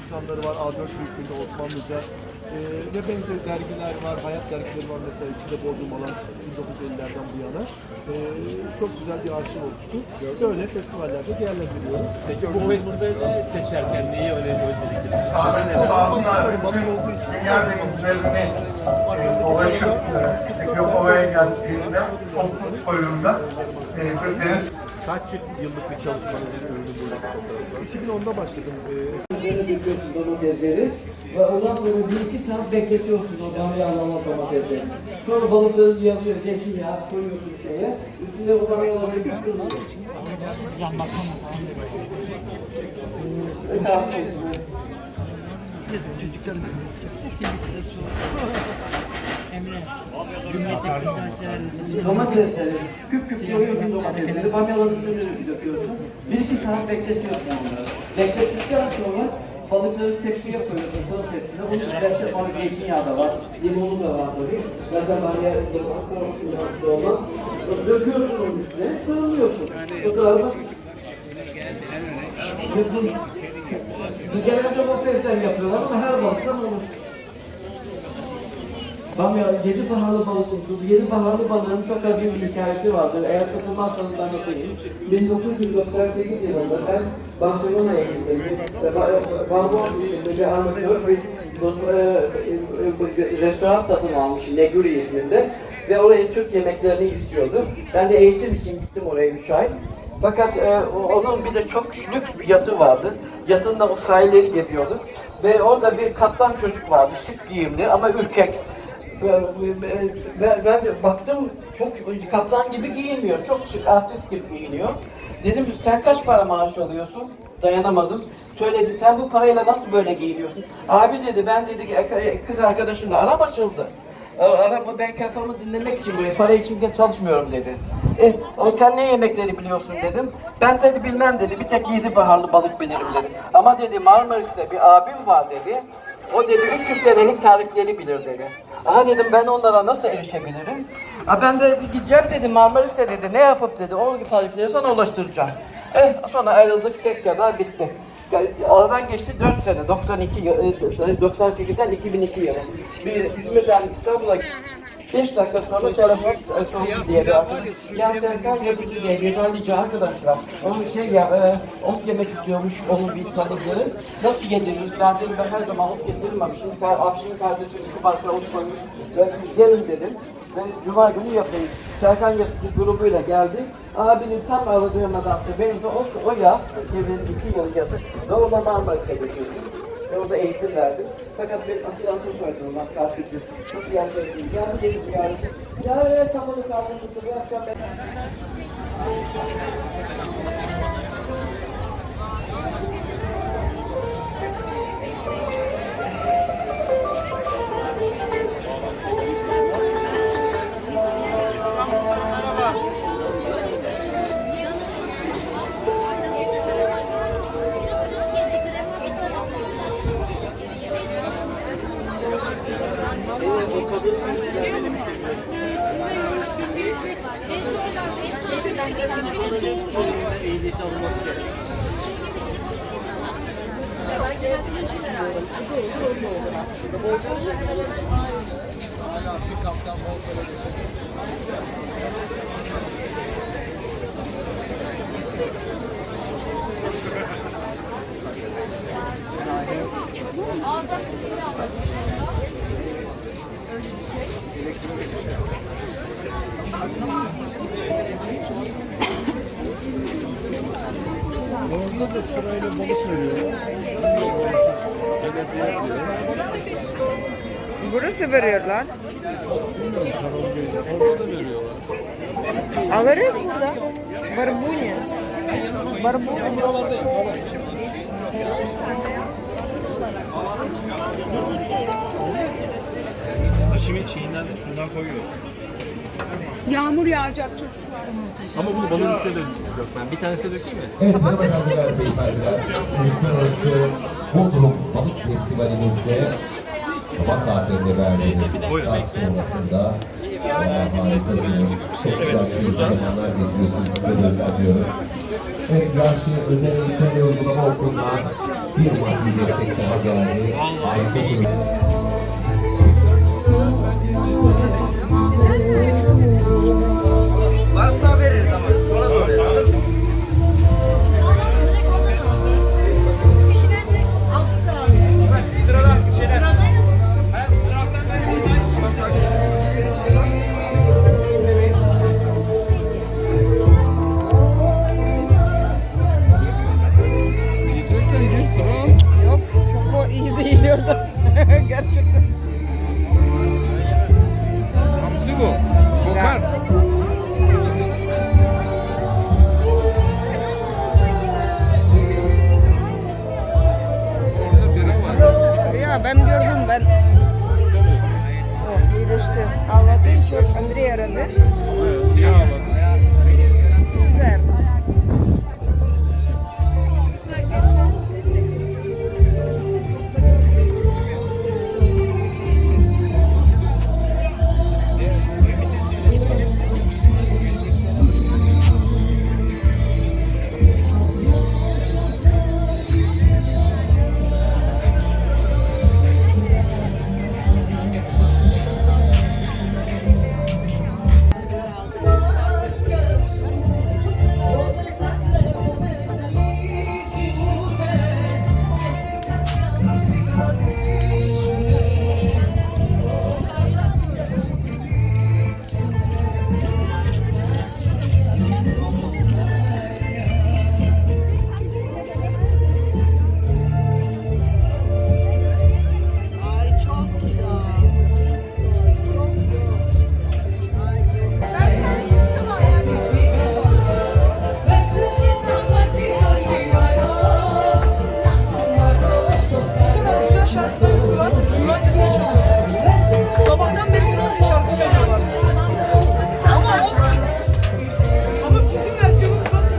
çalışkanları var. A4 büyüklüğünde Osmanlıca. Ve benzeri dergiler var. Hayat dergileri var mesela. İçinde Bodrum alan 1950'lerden bu yana. Çok güzel bir arşiv oluştu. Böyle festivallerde değerlendiriyoruz. Peki bu festivali seçerken neyi özellikle? Rahmetli Sadun'la bütün dünya denizlerini dolaşıp işte Gökova'ya geldiğinde topluluk koyunda bir deniz. Kaç yıllık bir çalışmanızın ürünü buradaki fotoğraflar? 2010'da başladım. Döküyorsun domatesleri ve ondan sonra 1-2 saat bekletiyorsun o bamyalarla domatesleri. Sonra balıkları yazıyor, zeytinyağı koyuyorsun şeye. Üstüne o bamyaları döküyorsun. Emre, cümlete sever Domatesleri, küp küp koyuyorsun domatesleri, bamyaların üstüne döküyorsun. 1-2 saat bekletiyorsun onları. Beklettikten sonra balıkları tepsiye koyuyorsun, fırın tepsine. Bunun içinde sonra zeytinyağı da var, limonu da var tabii. Zaten bamya da olmaz. Döküyorsun onun üstüne, fırınlıyorsun. Bu kadar da genelde domatesden yapıyorlar ama her balıktan olur. Bamya, 7 baharlı balık tutuldu. 7 baharlı balığın çok acı bir hikayesi vardır. Eğer takılmazsanız ben anlatayım. 1998 yılında ben Barcelona'ya gittim. Barbon isminde bir amatör bir restoran satın almışım, Neguri isminde. Ve oraya Türk yemeklerini istiyordu. Ben de eğitim için gittim oraya 3 ay. Fakat onun bir de çok lüks bir yatı vardı. Yatında o sahilleri geziyorduk. Ve orada bir kaptan çocuk vardı, şık giyimli ama ürkek. Ben de baktım çok kaptan gibi giyinmiyor, çok şık artist gibi giyiniyor. Dedim sen kaç para maaş alıyorsun? Dayanamadım. Söyledi sen bu parayla nasıl böyle giyiniyorsun? Abi dedi ben dedi kız arkadaşımla aram açıldı. Araba ben kafamı dinlemek için buraya para için çalışmıyorum dedi. Sen ne yemekleri biliyorsun dedim. Ben dedi bilmem dedi. Bir tek 7 baharlı balık bilirim dedi. Ama dedi Marmaris'te bir abim var dedi. O dedi 300 senelik tarifleri bilir dedi. Aha dedim ben onlara nasıl erişebilirim? Ben de gideceğim dedi Marmaris'te dedi ne yapıp dedi o tarifleri sana ulaştıracağım. Sonra ayrıldık ses kadar bitti. Aradan geçti 4 sene 98'den 2002 yılı. İzmir'den İstanbul'a 5 dakika sonra telefon diye bir arkadaş. Ya Serkan yapıcı diye güzellice arkadaşlar. Onun ot yemek istiyormuş onun bir tanıdığı. Nasıl getiririz? Dedim ben her zaman ot getirmemişim. Akşamın kardeşim 2 parça ot koymuş. Gelin dedim. Ve Cuma günü yapayım. Serkan yapıcı grubuyla geldi. Abinin tam aradığım adamdı. Benim de o yaz, 2002 yıl yazı. Ve orada Marmaris'e götürdüm. Ve orada eğitim verdim. Fakat ben asilansız koydum, maskaflıcı. Çok iyi arkadaşım. Geldi dedim ziyaret. Ya kapalı kaldım tuttu. Bu akşam ben... Ehliyeti alınması gerekiyor. Orada da sırayla balık veriyorlar. Burası veriyor lan. Orada da veriyorlar. Alırız burada. Barbunya. Barbunya. Buralardayım. Sashimi şeyinden şundan koyuyor. Yağmur yağacak çocuklar. Ama bunu balığın üstüne de dökmem. Bir tanesine dökeyim mi? Evet hanımefendiler, beyefendiler. Uluslararası Bodrum Balık Festivalimizde sabah saatlerinde verdiğiniz start sonrasında harikasınız. Çok güzel zamanlar geçiriyorsunuz. Sizleri anlıyoruz. Evet, Raşi Özel Eğitim ve Uygulama Okulu'ndan bir maddi destek daha geldi. Harikasınız. Varsa veririz ama sonra doğru yapalım. Yok, koku iyi değil orada. Gerçekten. Hamsi bu. Kokar. Orada biri var. Ya ben gördüm ben. Oh, iyileşti. Ağladığım çok Andrei aradı. Siyah alalım. Güzel. Sabahtan beri Yunanca şarkı söylüyorlar. Ama olsun. Ama bizim versiyonumuz nasıl?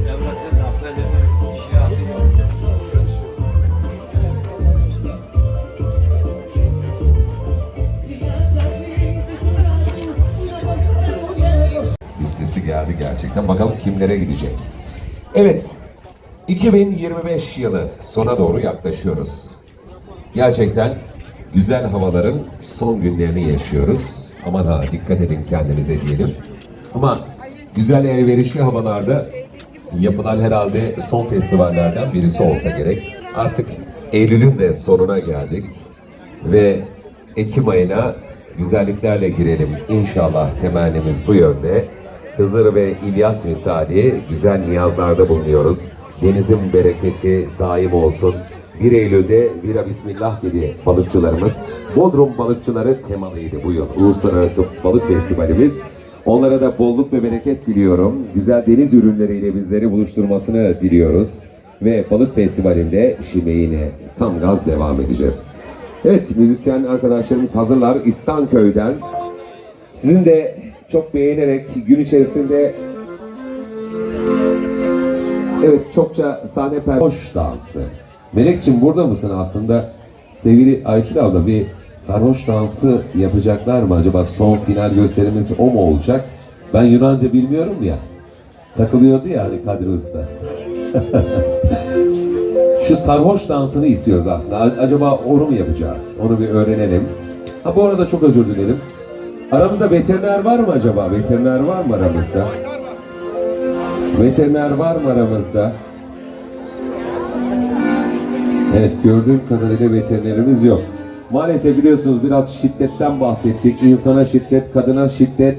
Devletin laflarını işe atıyor. Listesi geldi gerçekten. Bakalım kimlere gidecek. Evet, 2025 yılı sona doğru yaklaşıyoruz. Gerçekten güzel havaların son günlerini yaşıyoruz. Aman ha, dikkat edin kendinize diyelim. Ama güzel elverişli havalarda yapılan herhalde son festivallerden birisi olsa gerek. Artık Eylül'ün de sonuna geldik ve Ekim ayına güzelliklerle girelim. İnşallah temennimiz bu yönde. Hızır ve İlyas misali güzel niyazlarda bulunuyoruz. Denizin bereketi daim olsun. 1 Eylül'de Vira Bismillah dedi balıkçılarımız. Bodrum balıkçıları temalıydı bu yıl. Uluslararası Balık Festivalimiz. Onlara da bolluk ve bereket diliyorum. Güzel deniz ürünleriyle bizleri buluşturmasını diliyoruz. Ve Balık Festivali'nde şimdi yine tam gaz devam edeceğiz. Evet, müzisyen arkadaşlarımız hazırlar İstanköy'den. Sizin de çok beğenerek gün içerisinde evet çokça sahne hoş dansı. Melekçim burada mısın aslında? Sevgili Aytül abla, bir sarhoş dansı yapacaklar mı acaba? Son final gösterimiz o mu olacak? Ben Yunanca bilmiyorum ya. Takılıyordu ya hani Kadri Usta. Şu sarhoş dansını istiyoruz aslında. Acaba onu mu yapacağız? Onu bir öğrenelim. Ha, bu arada çok özür dilerim. Aramızda veteriner var mı acaba? Veteriner var mı aramızda? Veteriner var mı aramızda? Evet, gördüğüm kadarıyla veterinerimiz yok. Maalesef biliyorsunuz biraz şiddetten bahsettik. İnsana şiddet, kadına şiddet.